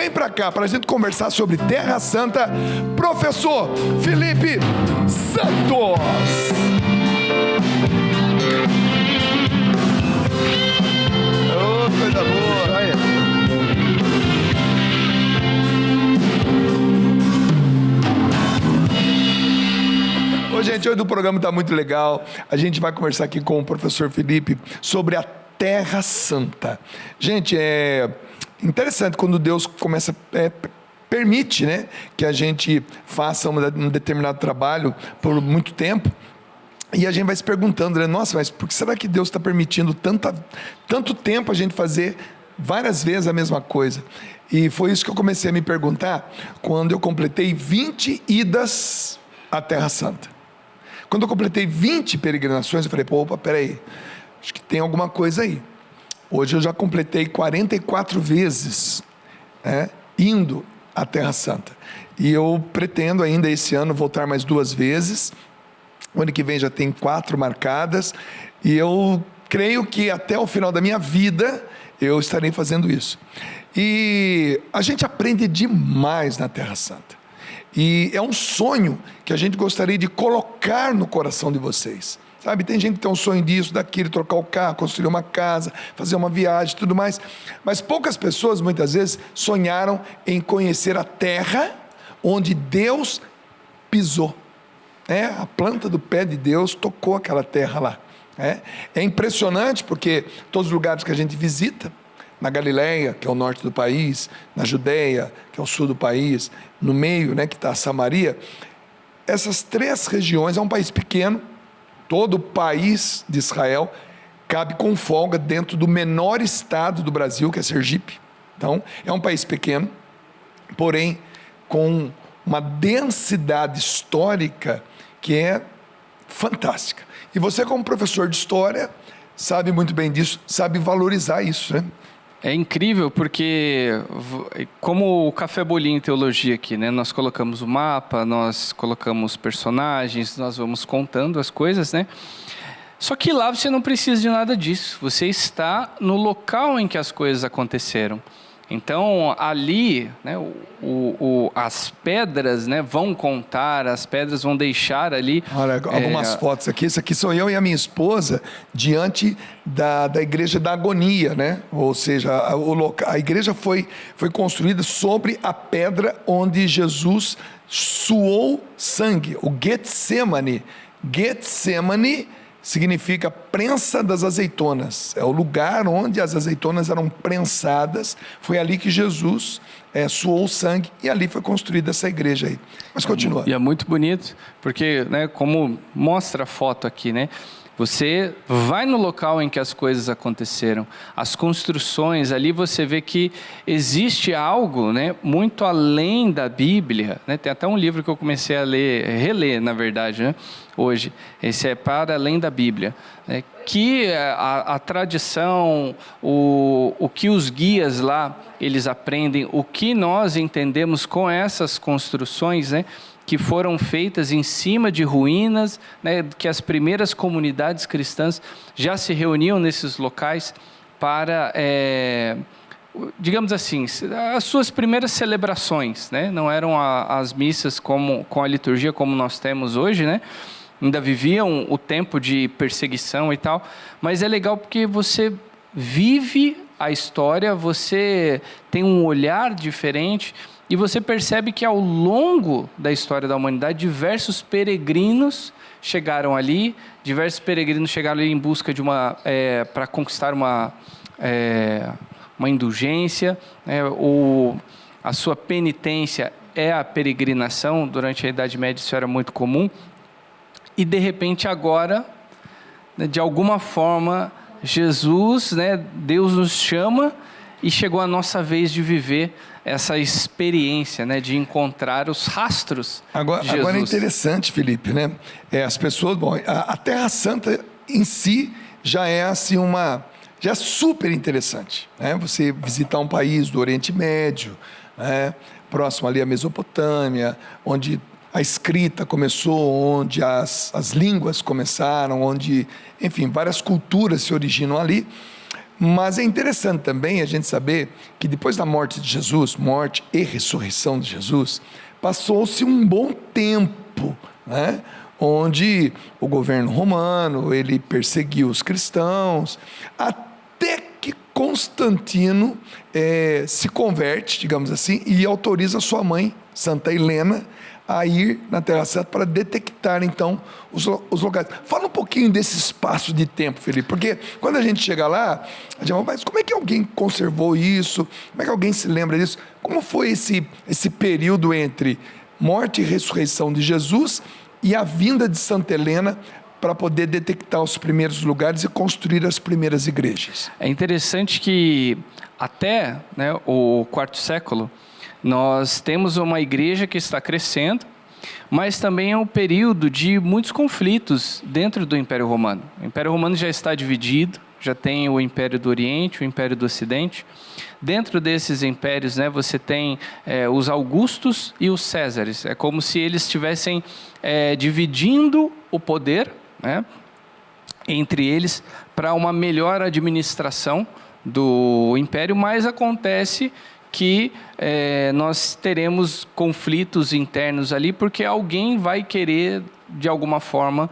vem para cá para a gente conversar sobre Terra Santa, professor Felipe Santos. Oh, coisa boa. Ô, gente, hoje o programa está muito legal. A gente vai conversar aqui com o professor Felipe sobre a Terra Santa. Gente, é interessante quando Deus permite, né, que a gente faça um determinado trabalho por muito tempo. E a gente vai se perguntando, né, nossa, mas por que será que Deus está permitindo tanto tempo a gente fazer várias vezes a mesma coisa? E foi isso que eu comecei a me perguntar quando eu completei 20 idas à Terra Santa. Quando eu completei 20 peregrinações, eu falei, opa, peraí, acho que tem alguma coisa aí. Hoje eu já completei 44 vezes, né, indo à Terra Santa. E eu pretendo ainda esse ano voltar mais 2 vezes. O ano que vem já tem 4 marcadas. E eu creio que até o final da minha vida eu estarei fazendo isso. E a gente aprende demais na Terra Santa. E é um sonho que a gente gostaria de colocar no coração de vocês. Sabe, tem gente que tem um sonho disso, daquilo, trocar o carro, construir uma casa, fazer uma viagem, tudo mais. Mas poucas pessoas, muitas vezes, sonharam em conhecer a terra onde Deus pisou. A planta do pé de Deus tocou aquela terra lá. É impressionante porque todos os lugares que a gente visita, na Galileia, que é o norte do país, na Judeia, que é o sul do país, no meio, né, que está a Samaria, essas 3 regiões, é um país pequeno, todo o país de Israel cabe com folga dentro do menor estado do Brasil, que é Sergipe. Então, é um país pequeno, porém, com uma densidade histórica que é fantástica. E você, como professor de história, sabe muito bem disso, sabe valorizar isso, né? É incrível porque, como o Café Bolinho em Teologia aqui, né? Nós colocamos o mapa, nós colocamos personagens, nós vamos contando as coisas, né? Só que lá você não precisa de nada disso. Você está no local em que as coisas aconteceram. Então, ali, né, as pedras, né, vão contar, as pedras vão deixar ali... Olha, algumas fotos aqui. Isso aqui sou eu e a minha esposa diante da Igreja da Agonia, né? Ou seja, a igreja foi construída sobre a pedra onde Jesus suou sangue, o Getsemane. Getsemane significa prensa das azeitonas. É o lugar onde as azeitonas eram prensadas. Foi ali que Jesus suou sangue e ali foi construída essa igreja aí. Mas continua. E é muito bonito, porque, né, como mostra a foto aqui, né? Você vai no local em que as coisas aconteceram, as construções, ali você vê que existe algo, né, muito além da Bíblia, né? Tem até um livro que eu comecei a reler, na verdade, né, hoje. Esse é Para Além da Bíblia, né? Que a tradição, o que os guias lá, eles aprendem, o que nós entendemos com essas construções, né, que foram feitas em cima de ruínas, né, que as primeiras comunidades cristãs já se reuniam nesses locais para, digamos assim, as suas primeiras celebrações, né? Não eram as missas com a liturgia como nós temos hoje, né? Ainda viviam o tempo de perseguição e tal, mas é legal porque você vive a história, você tem um olhar diferente. E você percebe que ao longo da história da humanidade, diversos peregrinos chegaram ali em busca de para conquistar uma indulgência, né? A sua penitência é a peregrinação. Durante a Idade Média isso era muito comum. E de repente agora, né, de alguma forma, Jesus, né, Deus nos chama e chegou a nossa vez de viver essa experiência, né, de encontrar os rastros de Jesus. Agora é interessante, Felipe, né? As pessoas, a Terra Santa em si já é assim já é super interessante, né? Você visitar um país do Oriente Médio, né, próximo ali à Mesopotâmia, onde a escrita começou, onde as línguas começaram, onde, enfim, várias culturas se originam ali. Mas é interessante também a gente saber que depois da morte de Jesus, morte e ressurreição de Jesus, passou-se um bom tempo, né? Onde o governo romano, ele perseguiu os cristãos, até que Constantino se converte, digamos assim, e autoriza sua mãe, Santa Helena, a ir na Terra Santa para detectar, então, os locais. Fala um pouquinho desse espaço de tempo, Felipe, porque quando a gente chega lá, a gente fala, mas como é que alguém conservou isso? Como é que alguém se lembra disso? Como foi esse período entre morte e ressurreição de Jesus e a vinda de Santa Helena para poder detectar os primeiros lugares e construir as primeiras igrejas? É interessante que até, né, o quarto século, nós temos uma igreja que está crescendo, mas também é um período de muitos conflitos dentro do Império Romano. O Império Romano já está dividido, já tem o Império do Oriente, o Império do Ocidente. Dentro desses impérios, né, você tem os Augustos e os Césares. É como se eles estivessem dividindo o poder, né, entre eles para uma melhor administração do Império, mas acontece que nós teremos conflitos internos ali, porque alguém vai querer, de alguma forma,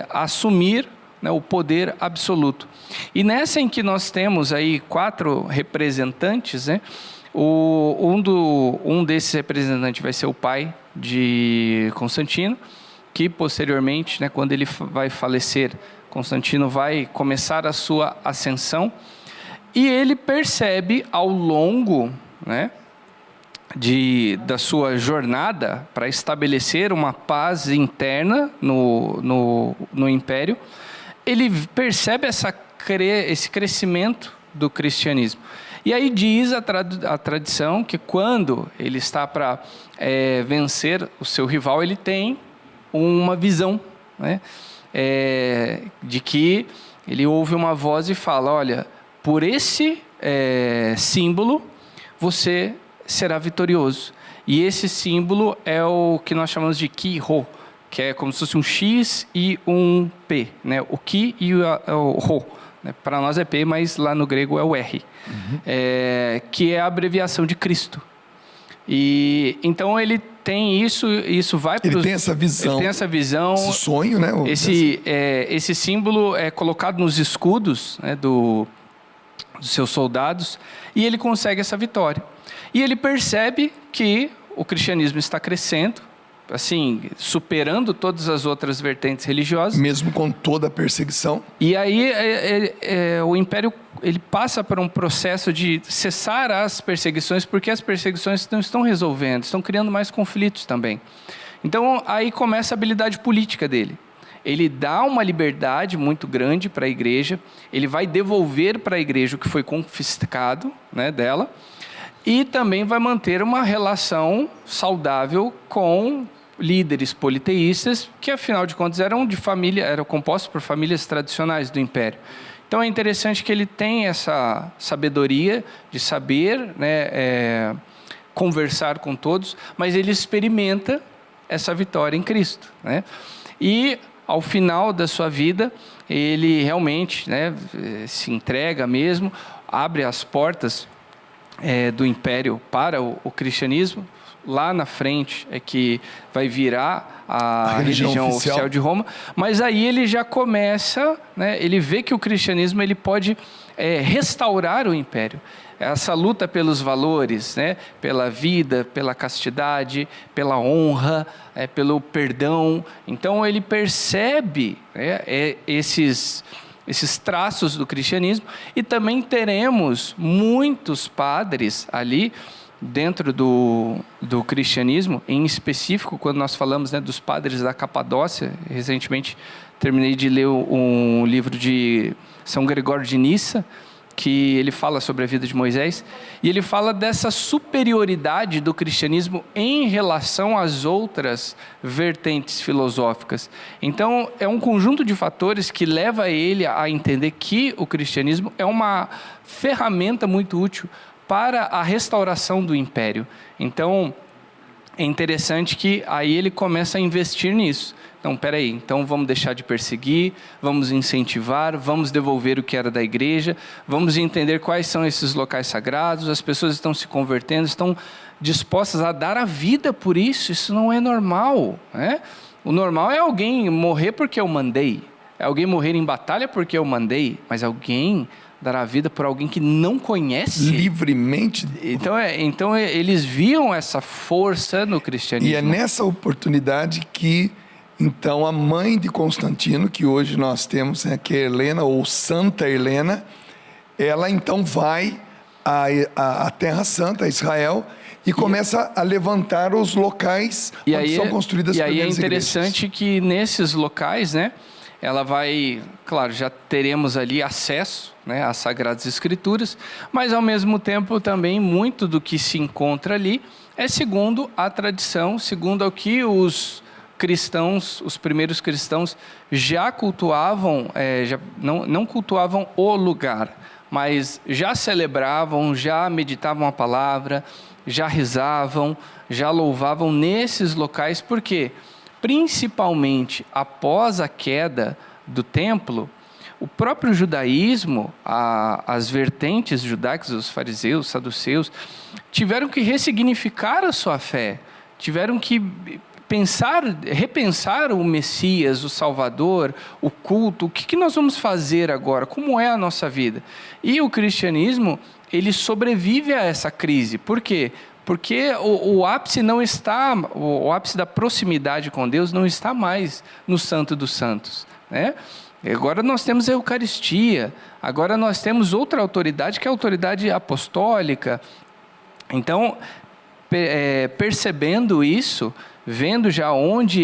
assumir, né, o poder absoluto. E nessa em que nós temos aí 4 representantes, né, um desses representantes vai ser o pai de Constantino, que posteriormente, né, quando ele vai falecer, Constantino vai começar a sua ascensão, e ele percebe ao longo, né, da sua jornada para estabelecer uma paz interna no Império, ele percebe esse crescimento do cristianismo. E aí diz a tradição que quando ele está para vencer o seu rival, ele tem uma visão, né, de que ele ouve uma voz e fala, olha, por esse símbolo você será vitorioso. E esse símbolo é o que nós chamamos de Ki-Rho, que é como se fosse um X e um P, né? O Ki e o Rho. Né? Para nós é P, mas lá no grego é o R, que é a abreviação de Cristo. E então ele tem isso vai para ele tem essa visão. Ele tem essa visão. Esse sonho, né? Esse símbolo é colocado nos escudos, né, dos seus soldados, e ele consegue essa vitória. E ele percebe que o cristianismo está crescendo, assim, superando todas as outras vertentes religiosas. Mesmo com toda a perseguição. E aí o Império ele passa por um processo de cessar as perseguições, porque as perseguições não estão resolvendo, estão criando mais conflitos também. Então, aí começa a habilidade política dele. Ele dá uma liberdade muito grande para a igreja, ele vai devolver para a igreja o que foi confiscado, né, dela, e também vai manter uma relação saudável com líderes politeístas, que afinal de contas eram compostos por famílias tradicionais do Império. Então é interessante que ele tem essa sabedoria de saber, né, conversar com todos, mas ele experimenta essa vitória em Cristo, né? E ao final da sua vida, ele realmente, né, se entrega mesmo, abre as portas do Império para o cristianismo. Lá na frente é que vai virar a religião oficial de Roma, mas aí ele já começa, né, ele vê que o cristianismo ele pode restaurar o Império. Essa luta pelos valores, né, pela vida, pela castidade, pela honra, pelo perdão. Então ele percebe, né, esses traços do cristianismo, e também teremos muitos padres ali dentro do cristianismo, em específico, quando nós falamos, né, dos padres da Capadócia. Recentemente terminei de ler um livro de São Gregório de Nissa, que ele fala sobre a vida de Moisés, e ele fala dessa superioridade do cristianismo em relação às outras vertentes filosóficas. Então, é um conjunto de fatores que leva ele a entender que o cristianismo é uma ferramenta muito útil para a restauração do império. Então, é interessante que aí ele começa a investir nisso. Então, peraí, então vamos deixar de perseguir, vamos incentivar, vamos devolver o que era da igreja, vamos entender quais são esses locais sagrados, as pessoas estão se convertendo, estão dispostas a dar a vida por isso, isso não é normal, né? O normal é alguém morrer porque eu mandei, é alguém morrer em batalha porque eu mandei, mas alguém dar a vida por alguém que não conhece. Livremente. Então eles viam essa força no cristianismo. E é nessa oportunidade que, então, a mãe de Constantino, que hoje nós temos, né, que é Helena, ou Santa Helena, ela então vai à Terra Santa, a Israel, e começa a levantar os locais onde são construídas as primeiras igrejas. E aí é interessante que nesses locais, né, ela vai, claro, já teremos ali acesso, né, às Sagradas Escrituras, mas ao mesmo tempo também muito do que se encontra ali é segundo a tradição, segundo o que os cristãos, os primeiros cristãos já cultuavam, não cultuavam o lugar, mas já celebravam, já meditavam a palavra, já rezavam, já louvavam nesses locais, porque principalmente após a queda do templo, o próprio judaísmo, as vertentes judaicas, os fariseus, os saduceus, tiveram que ressignificar a sua fé, tiveram que repensar o Messias, o Salvador, o culto, o que nós vamos fazer agora, como é a nossa vida. E o cristianismo, ele sobrevive a essa crise. Por quê? Porque o ápice não está, o ápice da proximidade com Deus não está mais no Santo dos Santos, né? Agora nós temos a Eucaristia, agora nós temos outra autoridade, que é a autoridade apostólica. Então, percebendo isso, vendo já onde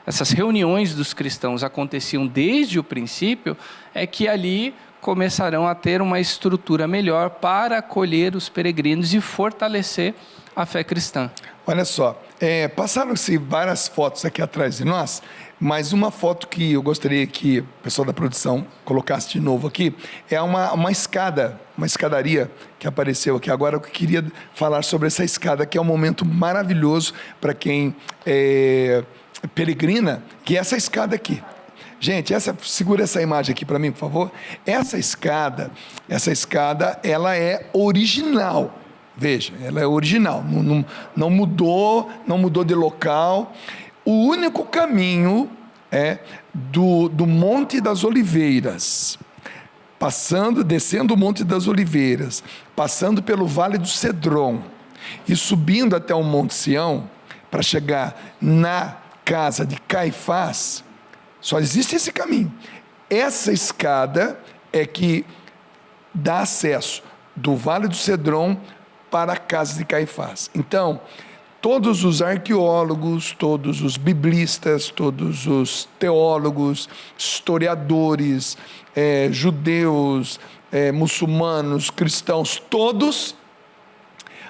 essas reuniões dos cristãos aconteciam desde o princípio, é que ali começarão a ter uma estrutura melhor para acolher os peregrinos e fortalecer a fé cristã. Olha só, passaram-se várias fotos aqui atrás de nós, mas uma foto que eu gostaria que o pessoal da produção colocasse de novo aqui, é uma escadaria que apareceu aqui agora. Eu queria falar sobre essa escada, que é um momento maravilhoso para quem peregrina, que é essa escada aqui. Gente, segura essa imagem aqui para mim, por favor. Essa escada, ela é original. Veja, ela é original, não mudou de local. O único caminho é do Monte das Oliveiras, descendo o Monte das Oliveiras, passando pelo Vale do Cedron e subindo até o Monte Sião, para chegar na casa de Caifás. Só existe esse caminho. Essa escada é que dá acesso do Vale do Cedron para a casa de Caifás. Então, todos os arqueólogos, todos os biblistas, todos os teólogos, historiadores, judeus, muçulmanos, cristãos, todos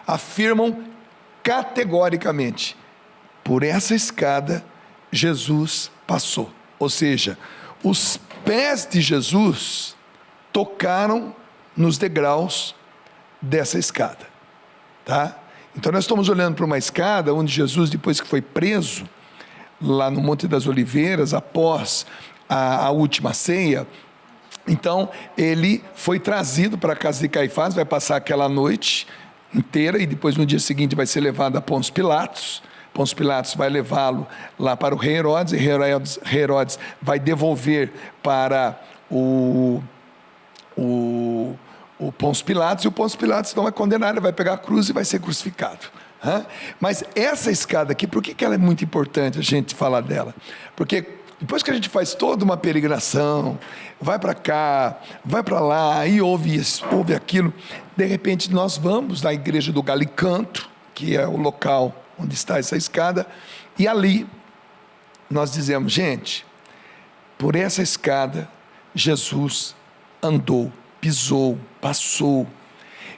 afirmam categoricamente: por essa escada Jesus passou. Ou seja, os pés de Jesus tocaram nos degraus dessa escada, tá? Então nós estamos olhando para uma escada onde Jesus, depois que foi preso lá no Monte das Oliveiras, após a última ceia, então ele foi trazido para a casa de Caifás, vai passar aquela noite inteira e depois no dia seguinte vai ser levado a Pôncio Pilatos. Pôncio Pilatos vai levá-lo lá para o rei Herodes, e Herodes vai devolver para o Pôncio Pilatos, e o Pôncio Pilatos não vai condenar, ele vai pegar a cruz e vai ser crucificado. Mas essa escada aqui, por que ela é muito importante a gente falar dela? Porque depois que a gente faz toda uma peregrinação, vai para cá, vai para lá, e ouve isso, ouve aquilo, de repente nós vamos na igreja do Galicanto, que é o local onde está essa escada, e ali nós dizemos: gente, por essa escada Jesus andou, pisou, passou.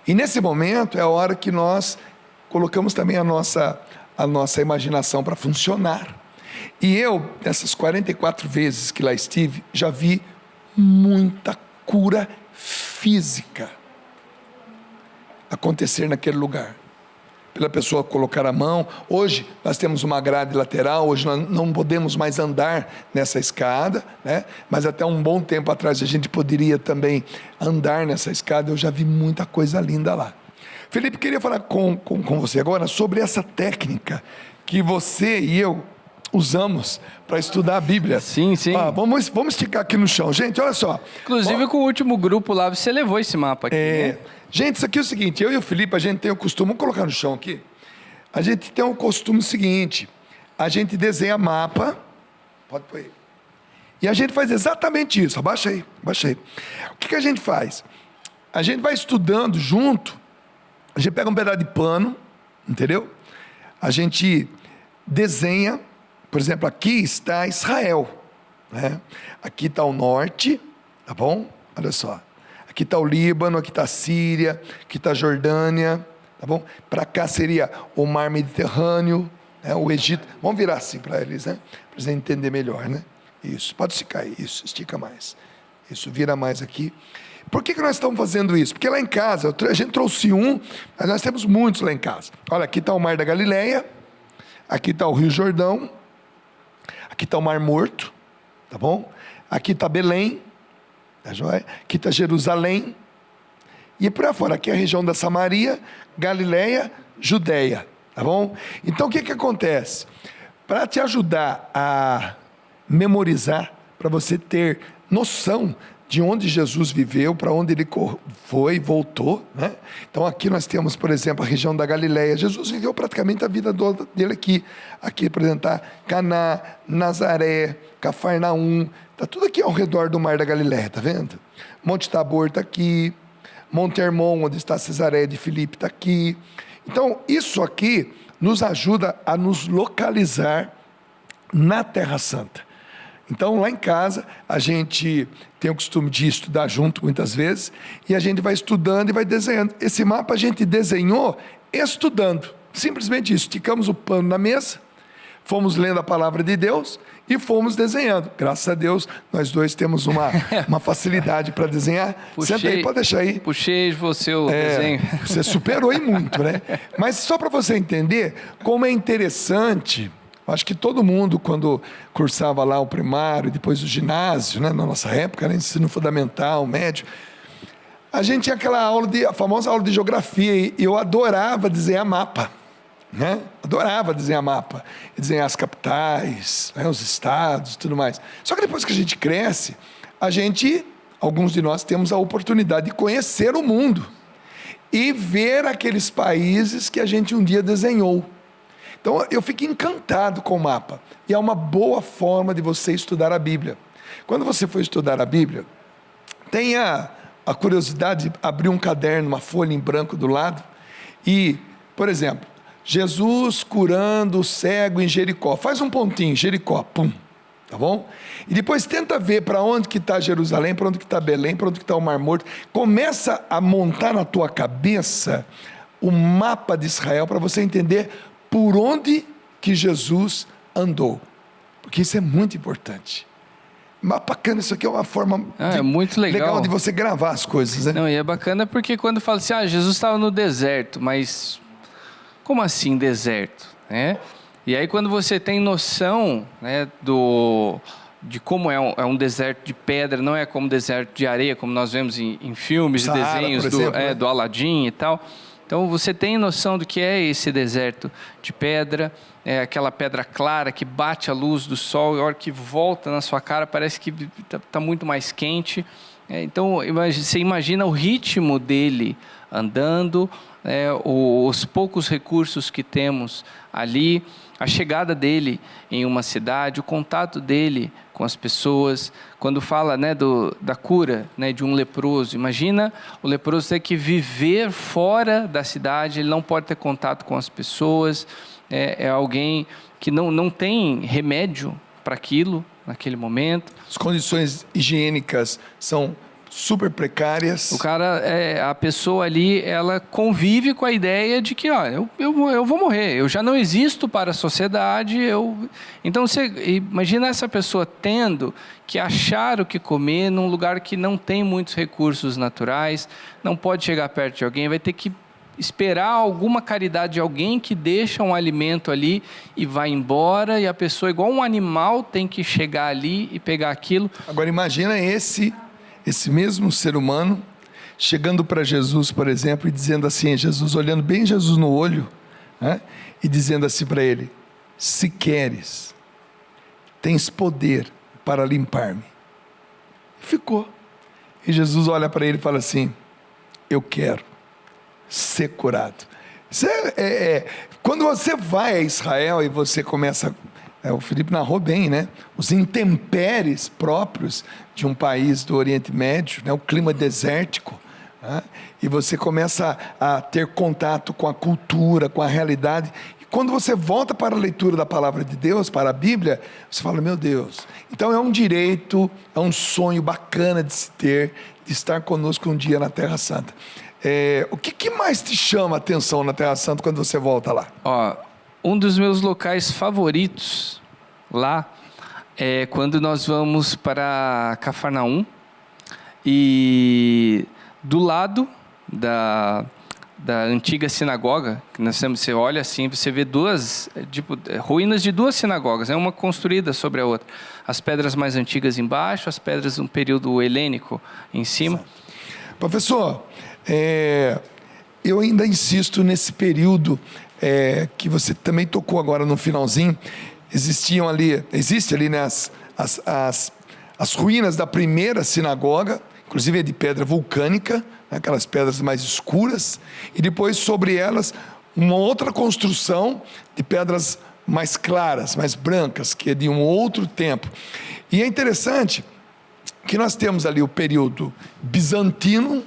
E nesse momento é a hora que nós colocamos também a nossa imaginação para funcionar. E eu, nessas 44 vezes que lá estive, já vi muita cura física acontecer naquele lugar. pela pessoa colocar a mão. Hoje nós temos uma grade lateral, hoje nós não podemos mais andar nessa escada, né? Mas até um bom tempo atrás a gente poderia também andar nessa escada. Eu já vi muita coisa linda lá. Felipe, queria falar com você agora sobre essa técnica que você e eu usamos para estudar a Bíblia. Sim, sim. Vamos esticar aqui no chão. Gente, olha só. Inclusive, com o último grupo lá, você levou esse mapa aqui, né? Gente, isso aqui é o seguinte, eu e o Felipe, a gente tem o costume, vamos colocar no chão aqui, a gente tem o costume seguinte, a gente desenha mapa, pode pôr aí, e a gente faz exatamente isso, abaixa aí. O que a gente faz? A gente vai estudando junto, a gente pega um pedaço de pano, entendeu? A gente desenha, por exemplo, aqui está Israel, né? Aqui está o norte, tá bom? Olha só. Aqui está o Líbano, aqui está a Síria, aqui está a Jordânia, tá bom? Para cá seria o mar Mediterrâneo, né? O Egito. Vamos virar assim para eles, né? Para eles entenderem melhor, né? Isso, pode esticar aí, isso, estica mais. Isso, vira mais aqui. Por que nós estamos fazendo isso? Porque lá em casa, a gente trouxe um, mas nós temos muitos lá em casa. Olha, aqui está o Mar da Galileia, aqui está o Rio Jordão, aqui está o Mar Morto, tá bom? Aqui está Belém, tá joia? Aqui está Jerusalém, e por aí fora, aqui é a região da Samaria, Galileia, Judéia, tá bom? Então o que acontece? Para te ajudar a memorizar, para você ter noção de onde Jesus viveu, para onde ele foi e voltou, né? Então aqui nós temos, por exemplo, a região da Galileia. Jesus viveu praticamente a vida dele aqui. Aqui representar Caná, Nazaré, Cafarnaum, está tudo aqui ao redor do Mar da Galileia, tá vendo? Monte Tabor está aqui, Monte Hermon, onde está Cesareia de Filipe, está aqui. Então isso aqui nos ajuda a nos localizar na Terra Santa. Então, lá em casa, a gente tem o costume de estudar junto muitas vezes, e a gente vai estudando e vai desenhando. Esse mapa a gente desenhou estudando, simplesmente isso. Esticamos o pano na mesa, fomos lendo a palavra de Deus e fomos desenhando. Graças a Deus, nós dois temos uma facilidade para desenhar. Senta aí, pode deixar aí. Puxei de você o desenho. Você superou aí muito, né? Mas só para você entender como é interessante. Acho que todo mundo, quando cursava lá o primário, depois o ginásio, né, na nossa época, né, ensino fundamental, médio, a gente tinha aquela aula, a famosa aula de geografia, e eu adorava desenhar mapa, né? Adorava desenhar mapa, e desenhar as capitais, né, os estados e tudo mais. Só que depois que a gente cresce, alguns de nós temos a oportunidade de conhecer o mundo e ver aqueles países que a gente um dia desenhou. Então, eu fico encantado com o mapa. E é uma boa forma de você estudar a Bíblia. Quando você for estudar a Bíblia, tenha a curiosidade de abrir um caderno, uma folha em branco do lado. E, por exemplo, Jesus curando o cego em Jericó. Faz um pontinho, Jericó, pum. Tá bom? E depois tenta ver para onde que está Jerusalém, para onde que está Belém, para onde que está o Mar Morto. Começa a montar na tua cabeça o mapa de Israel para você entender por onde que Jesus andou, porque isso é muito importante. Mas bacana, isso aqui é uma forma é muito legal de você gravar as coisas, né? Não, e é bacana porque quando fala assim, Jesus estava no deserto, mas como assim deserto, né? E aí quando você tem noção, né, de como é um deserto de pedra, não é como deserto de areia, como nós vemos em filmes e desenhos do Aladim e tal. Então, você tem noção do que é esse deserto de pedra, aquela pedra clara que bate a luz do sol e a hora que volta na sua cara parece que está muito mais quente. Então, você imagina o ritmo dele andando, os poucos recursos que temos ali, a chegada dele em uma cidade, o contato dele com as pessoas. Quando fala, né, da cura, né, de um leproso, imagina o leproso ter que viver fora da cidade, ele não pode ter contato com as pessoas, é alguém que não tem remédio para aquilo, naquele momento. As condições higiênicas são super precárias. A pessoa ali, ela convive com a ideia de que, eu vou morrer, eu já não existo para a sociedade. Então, você imagina essa pessoa tendo que achar o que comer num lugar que não tem muitos recursos naturais, não pode chegar perto de alguém, vai ter que esperar alguma caridade de alguém que deixa um alimento ali e vai embora, e a pessoa, igual um animal, tem que chegar ali e pegar aquilo. Agora imagina esse mesmo ser humano chegando para Jesus, por exemplo, e dizendo assim, Jesus, olhando bem Jesus no olho, né, e dizendo assim para ele: se queres, tens poder para limpar-me. Ficou. E Jesus olha para ele e fala assim: eu quero ser curado. Quando você vai a Israel e você começa, o Felipe narrou bem, né? Os intempéries próprios de um país do Oriente Médio, né? O clima desértico, né? E você começa a ter contato com a cultura, com a realidade. E quando você volta para a leitura da palavra de Deus, para a Bíblia, você fala: meu Deus, então é um direito, é um sonho bacana de se ter, de estar conosco um dia na Terra Santa. O que mais te chama a atenção na Terra Santa quando você volta lá? Um dos meus locais favoritos lá é quando nós vamos para Cafarnaum, e do lado da antiga sinagoga, que nós temos, você olha assim, você vê ruínas de duas sinagogas, uma construída sobre a outra. As pedras mais antigas embaixo, as pedras de um período helênico em cima. Professor, eu ainda insisto nesse período que você também tocou agora no finalzinho. Existe ali, né, as ruínas da primeira sinagoga, inclusive é de pedra vulcânica, né, aquelas pedras mais escuras, e depois sobre elas uma outra construção de pedras mais claras, mais brancas, que é de um outro tempo. E é interessante que nós temos ali o período bizantino,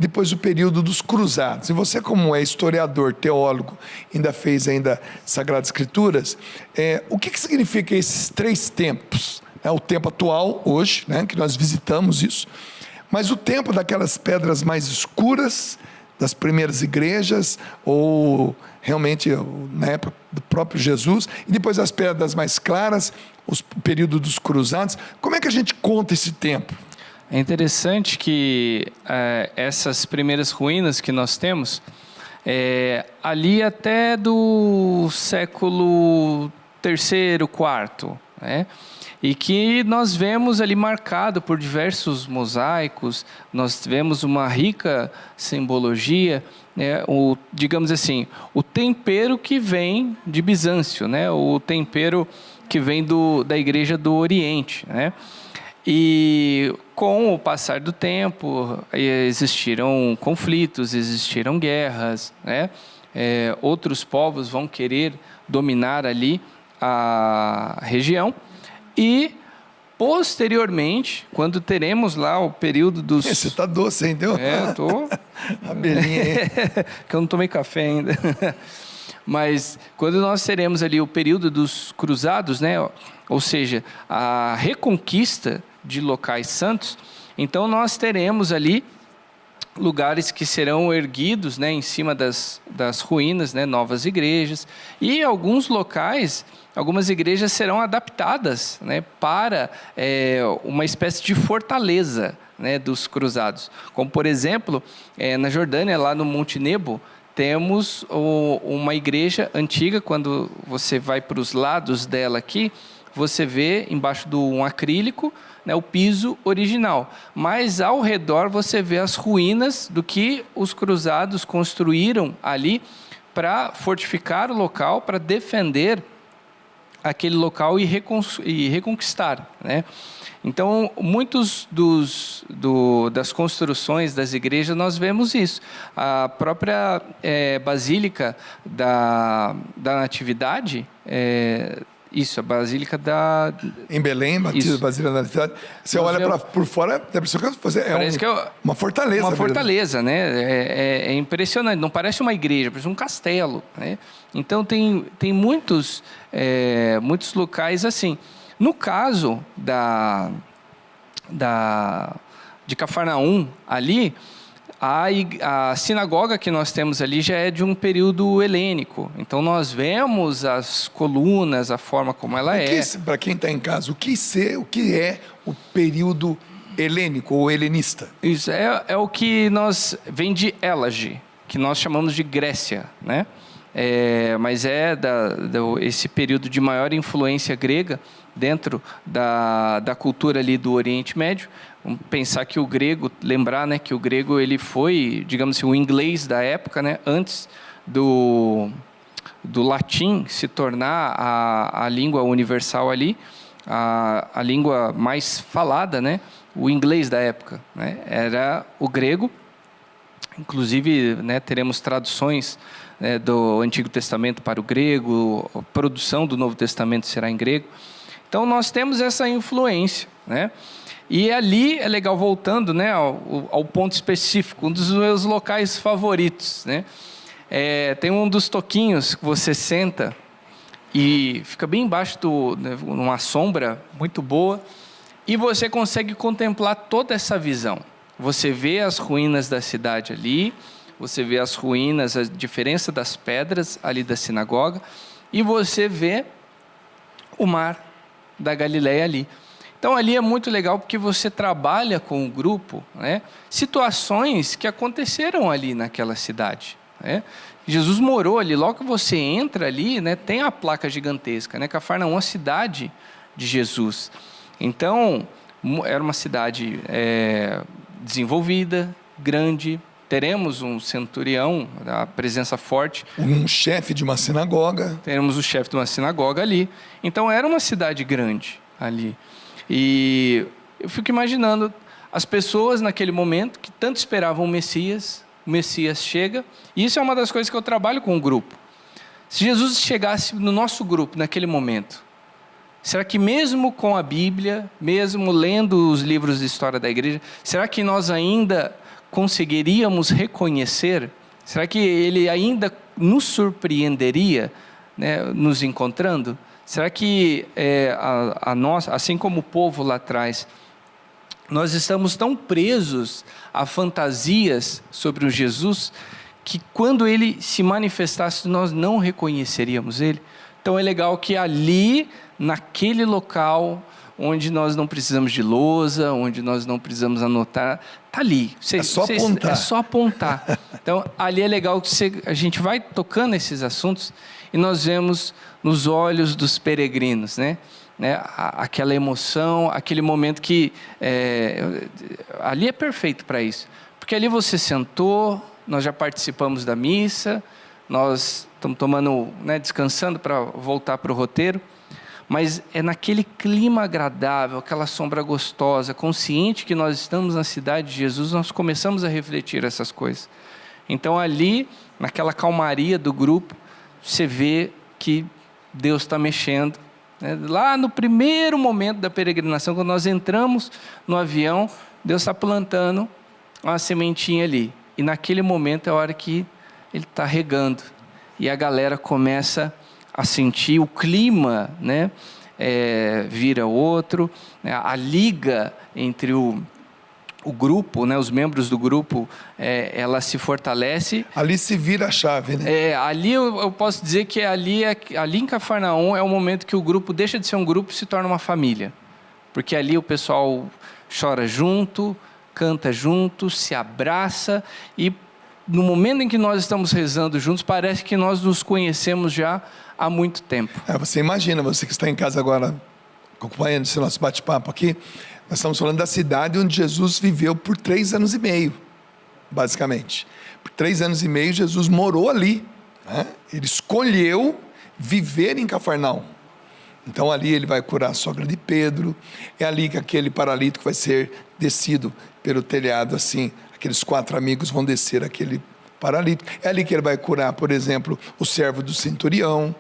depois o período dos cruzados. E você, como é historiador, teólogo, ainda fez Sagradas Escrituras, o que significa esses três tempos? O tempo atual, hoje, né, que nós visitamos isso, mas o tempo daquelas pedras mais escuras, das primeiras igrejas, ou realmente na época do próprio Jesus, e depois as pedras mais claras, o período dos cruzados. Como é que a gente conta esse tempo? É interessante que essas primeiras ruínas que nós temos, ali até do século III, IV, né? E que nós vemos ali marcado por diversos mosaicos, nós vemos uma rica simbologia, né? Digamos assim, o tempero que vem de Bizâncio, né? O tempero que vem da Igreja do Oriente, né? E com o passar do tempo, existiram conflitos, existiram guerras, né? Outros povos vão querer dominar ali a região. E, posteriormente, quando teremos lá o período dos... Você está doce, hein? Deu? Tô... Abelhinha aí. Que eu não tomei café ainda. Mas, quando nós teremos ali o período dos cruzados, né? Ou seja, a reconquista de locais santos, então nós teremos ali lugares que serão erguidos, né, em cima das ruínas, né, novas igrejas, e alguns locais, algumas igrejas serão adaptadas, né, para uma espécie de fortaleza, né, dos cruzados. Como, por exemplo, na Jordânia, lá no Monte Nebo, temos uma igreja antiga. Quando você vai para os lados dela aqui, você vê embaixo de um acrílico, né, o piso original, mas ao redor você vê as ruínas do que os cruzados construíram ali para fortificar o local, para defender aquele local e reconquistar, né? Então, muitos das construções das igrejas nós vemos isso. A própria Basílica da Natividade, a Basílica em Belém, Basílica da Natividade. Você olha por fora, parece que é uma fortaleza. Uma fortaleza, né? É impressionante, não parece uma igreja, parece um castelo, né? Então, tem muitos locais assim. No caso de Cafarnaum, ali, a sinagoga que nós temos ali já é de um período helênico. Então, nós vemos as colunas, a forma como ela é. Para quem está em casa, o que é o período helênico ou helenista? Isso é o que vem de Elage. que nós chamamos de Grécia, né? Mas esse período de maior influência grega dentro da cultura ali do Oriente Médio. Vamos pensar que o grego, lembrar, né, que o grego ele foi, digamos assim, o inglês da época, né, antes do latim se tornar a língua universal ali, a língua mais falada, né, o inglês da época, né, era o grego. Inclusive, né, teremos traduções, né, do Antigo Testamento para o grego, a produção do Novo Testamento será em grego. Então, nós temos essa influência, né? E ali é legal, voltando, né, ao ponto específico, um dos meus locais favoritos, né? Tem um dos toquinhos que você senta e fica bem embaixo numa sombra muito boa, e você consegue contemplar toda essa visão. Você vê as ruínas da cidade ali, você vê as ruínas, a diferença das pedras ali da sinagoga, e você vê o mar da Galileia ali. Então ali é muito legal porque você trabalha com o grupo, né, situações que aconteceram ali naquela cidade, né? Jesus morou ali, logo que você entra ali, né, tem a placa gigantesca, né, Cafarnaum, a cidade de Jesus. Então, era uma cidade desenvolvida, grande, teremos um centurião, a presença forte. Um chefe de uma sinagoga. Teremos o chefe de uma sinagoga ali. Então, era uma cidade grande ali. E eu fico imaginando as pessoas naquele momento que tanto esperavam o Messias chega, e isso é uma das coisas que eu trabalho com o grupo. Se Jesus chegasse no nosso grupo naquele momento, será que mesmo com a Bíblia, mesmo lendo os livros de história da igreja, será que nós ainda conseguiríamos reconhecer? Será que ele ainda nos surpreenderia, né, nos encontrando? Será que nós, assim como o povo lá atrás, nós estamos tão presos a fantasias sobre o Jesus que quando ele se manifestasse nós não reconheceríamos ele? Então é legal que ali, naquele local onde nós não precisamos de lousa, onde nós não precisamos anotar, está ali. É só apontar. É só apontar. Então ali é legal que a gente vai tocando esses assuntos e nós vemos nos olhos dos peregrinos, né? Aquela emoção, aquele momento que ali é perfeito para isso, porque ali você sentou, nós já participamos da missa, nós estamos tomando, né, descansando para voltar para o roteiro, mas é naquele clima agradável, aquela sombra gostosa, consciente que nós estamos na cidade de Jesus, nós começamos a refletir essas coisas. Então ali, naquela calmaria do grupo, você vê que Deus está mexendo. Lá no primeiro momento da peregrinação, quando nós entramos no avião, Deus está plantando uma sementinha ali. E naquele momento é a hora que Ele está regando. E a galera começa a sentir o clima, né? Vira outro, né? A liga entre o grupo, né? Os membros do grupo, ela se fortalece. Ali se vira a chave, né? Ali eu posso dizer que ali em Cafarnaum é o momento que o grupo deixa de ser um grupo e se torna uma família. Porque ali o pessoal chora junto, canta junto, se abraça, e no momento em que nós estamos rezando juntos, parece que nós nos conhecemos já há muito tempo. Você imagina, você que está em casa agora, acompanhando esse nosso bate-papo aqui, nós estamos falando da cidade onde Jesus viveu por 3 anos e meio, basicamente. Por 3 anos e meio, Jesus morou ali, né? Ele escolheu viver em Cafarnaum. Então ali ele vai curar a sogra de Pedro, é ali que aquele paralítico vai ser descido pelo telhado, assim, aqueles 4 amigos vão descer aquele paralítico. É ali que ele vai curar, por exemplo, o servo do centurião,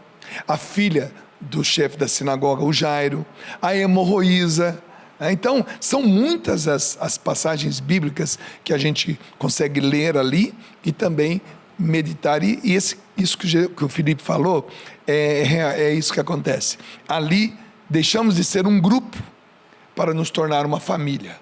a filha do chefe da sinagoga, o Jairo, a hemorroísa. Então, são muitas as passagens bíblicas que a gente consegue ler ali e também meditar. E isso que o Felipe falou, é isso que acontece. Ali, deixamos de ser um grupo para nos tornar uma família.